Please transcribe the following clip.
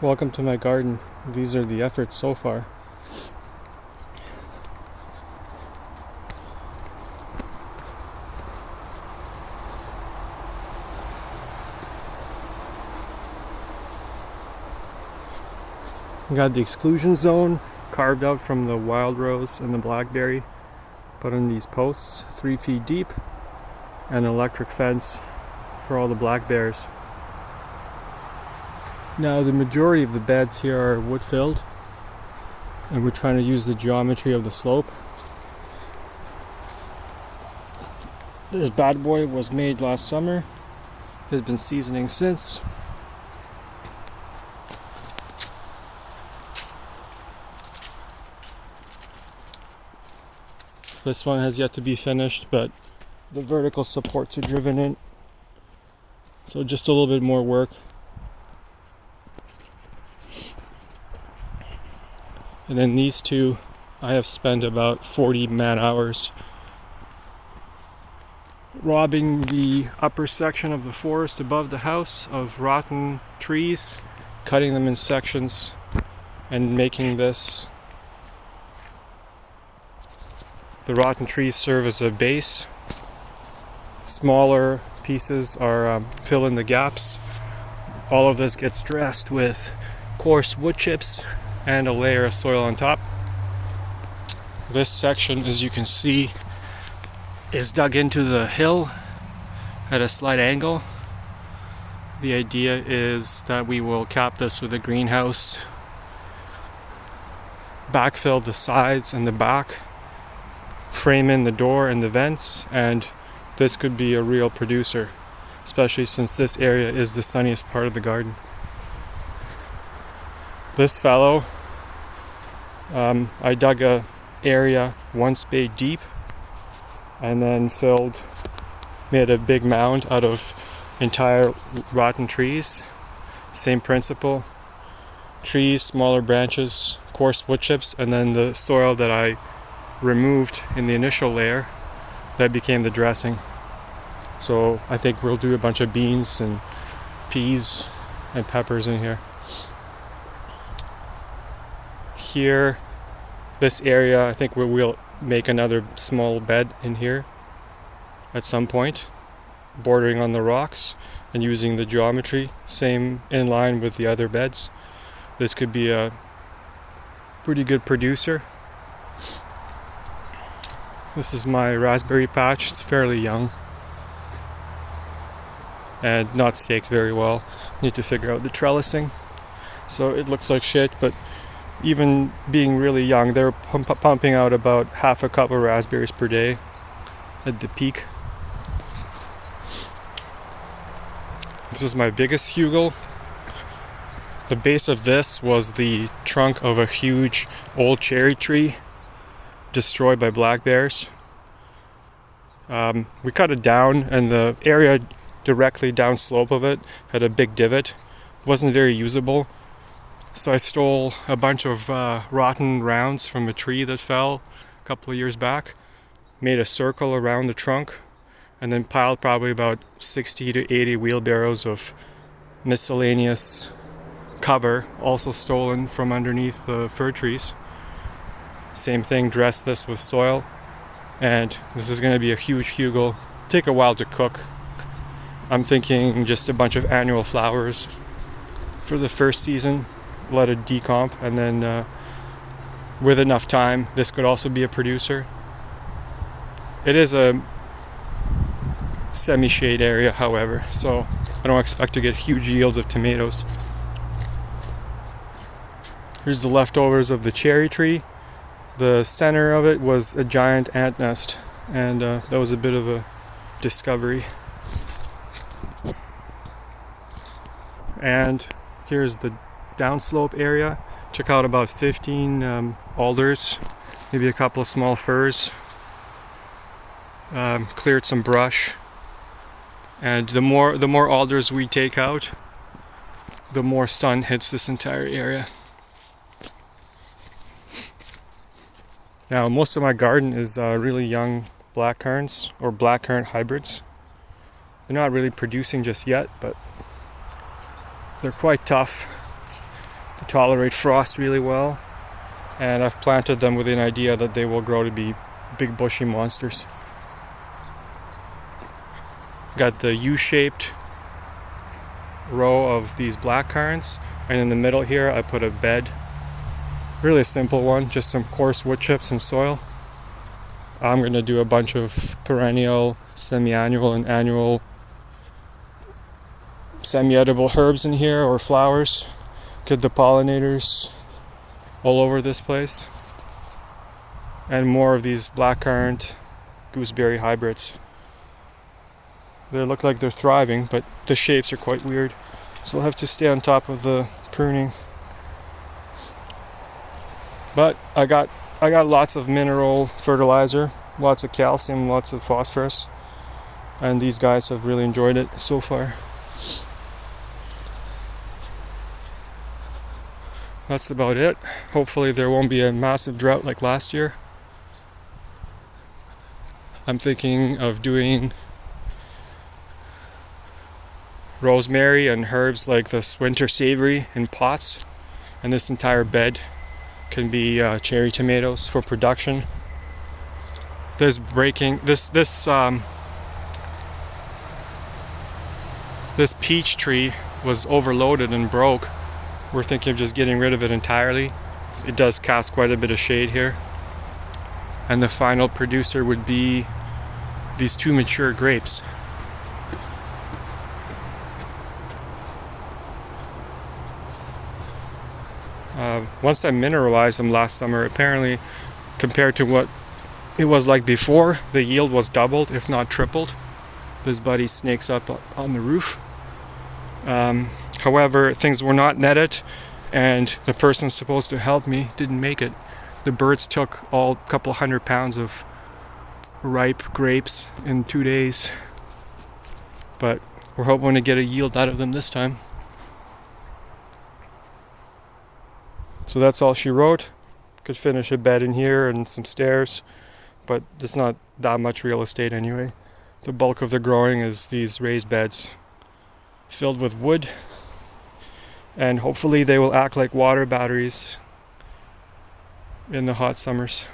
Welcome to my garden. These are the efforts so far. We got the exclusion zone carved out from the wild rose and the blackberry, put in these posts 3 feet deep, and an electric fence for all the black bears. Now the majority of the beds here are wood filled, and we're trying to use the geometry of the slope. This bad boy was made last summer, has been seasoning since. This one has yet to be finished, but the vertical supports are driven in, so just a little bit more work. And then these two, I have spent about 40 man hours robbing the upper section of the forest above the house of rotten trees, cutting them in sections, and making this. The rotten trees serve as a base. Smaller pieces are fill in the gaps. All of this gets dressed with coarse wood chips and a layer of soil on top. This section, as you can see, is dug into the hill at a slight angle. The idea is that we will cap this with a greenhouse, backfill the sides and the back, frame in the door and the vents, and this could be a real producer, especially since this area is the sunniest part of the garden. This fellow, I dug a area 1 spade deep and then made a big mound out of entire rotten trees. Same principle, trees, smaller branches, coarse wood chips, and then the soil that I removed in the initial layer, that became the dressing. So I think we'll do a bunch of beans and peas and peppers in here. Here, this area, I think we'll make another small bed in here at some point, bordering on the rocks and using the geometry, same in line with the other beds. This could be a pretty good producer. This is my raspberry patch. It's fairly young and not staked very well. Need to figure out the trellising. So it looks like shit, but even being really young, they're pumping out about half a cup of raspberries per day at the peak. This is my biggest Hugel. The base of this was the trunk of a huge old cherry tree destroyed by black bears. We cut it down, and the area directly downslope of it had a big divot. It wasn't very usable. So I stole a bunch of rotten rounds from a tree that fell a couple of years back, made a circle around the trunk, and then piled probably about 60 to 80 wheelbarrows of miscellaneous cover, also stolen from underneath the fir trees. Same thing, dressed this with soil, and this is going to be a huge Hugel. Take a while to cook. I'm thinking just a bunch of annual flowers for the first season. Let it decomp, and then with enough time, this could also be a producer. It is a semi-shade area, however, so I don't expect to get huge yields of tomatoes. Here's the leftovers of the cherry tree. The center of it was a giant ant nest, and that was a bit of a discovery. And here's the downslope area. Took out about 15 alders, maybe a couple of small firs. Cleared some brush, and the more alders we take out, the more sun hits this entire area. Now, most of my garden is really young blackcurrants or blackcurrant hybrids. They're not really producing just yet, but they're quite tough. tolerate frost really well, and I've planted them with an idea that they will grow to be big bushy monsters. Got the U-shaped row of these black currants, and in the middle here I put a bed, really a simple one, just some coarse wood chips and soil. I'm going to do a bunch of perennial, semi-annual and annual semi-edible herbs in here, or flowers. Get the pollinators all over this place, and more of these blackcurrant gooseberry hybrids. They look like they're thriving, but the shapes are quite weird, so I'll have to stay on top of the pruning. But I got lots of mineral fertilizer, lots of calcium, lots of phosphorus, and these guys have really enjoyed it so far. That's about it. Hopefully there won't be a massive drought like last year. I'm thinking of doing rosemary and herbs like this winter savory in pots, and this entire bed can be cherry tomatoes for production. This peach tree was overloaded and broke. We're thinking of just getting rid of it entirely. It does cast quite a bit of shade here. And the final producer would be these 2 mature grapes. Once I mineralized them last summer, apparently compared to what it was like before, the yield was doubled, if not tripled. This buddy snakes up on the roof. However, things were not netted, and the person supposed to help me didn't make it. The birds took a couple 100 pounds of ripe grapes in 2 days. But we're hoping to get a yield out of them this time. So that's all she wrote. Could finish a bed in here and some stairs, but there's not that much real estate anyway. The bulk of the growing is these raised beds filled with wood, and hopefully they will act like water batteries in the hot summers.